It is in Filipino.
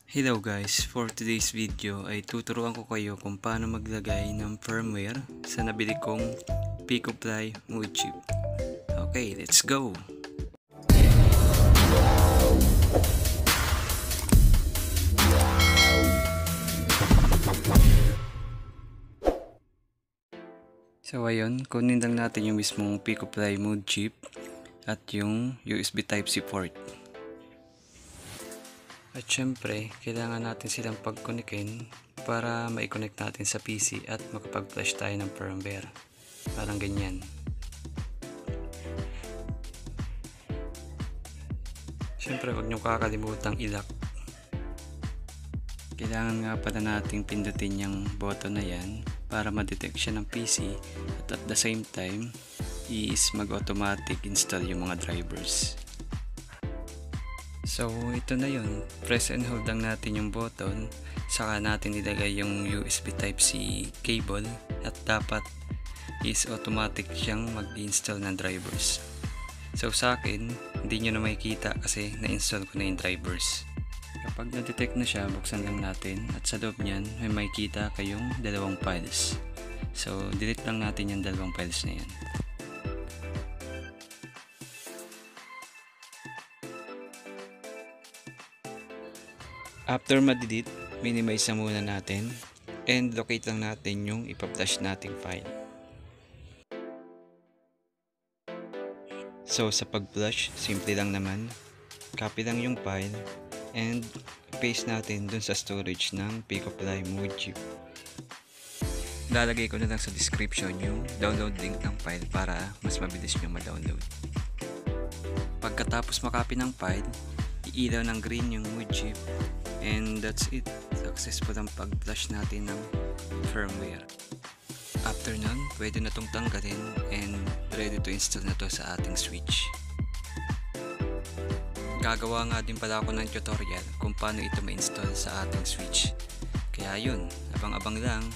Hello guys, for today's video ay tuturuan ko kayo kung paano maglagay ng firmware sa nabili kong Picofly Mood Chip. Okay, let's go! So ayun, kunin lang natin yung mismong Picofly Mood Chip at yung USB Type-C port. At syempre, kailangan natin silang pag-connectin para ma-connect natin sa PC at makapag-flash tayo ng firmware. Parang ganyan. Syempre, huwag nyo kakalimutan i-lock. Kailangan nga pala nating pindutin yung button na yan para ma-detect siya ng PC at the same time is mag-automatic install yung mga drivers. So ito na yun, press and hold lang natin yung button, saka natin ilagay yung USB Type-C cable at dapat is automatic siyang mag-install ng drivers. So sa akin, hindi nyo na makikita kasi na-install ko na yung drivers. Kapag na-detect na siya, buksan lang natin at sa loob niyan may makikita kayong dalawang files. So delete lang natin yung dalawang files na yan. After ma-delete, minimize na muna natin and locate lang natin yung ipa-flash nating file. So sa pag-flash, simple lang naman. Copy lang yung file and paste natin dun sa storage ng Picofly Mood Chip. Lalagay ko na lang sa description yung download link ng file para mas mabilis nyo ma-download. Pagkatapos makopy ng file, iilaw ng green yung Mood Chip. And that's it. Successful ang pag-flash natin ng firmware. After nun, pwede na itong tanggalin and ready to install na to sa ating switch. Gagawa nga din pala ako ng tutorial kung paano ito ma-install sa ating switch. Kaya yun, abang-abang lang.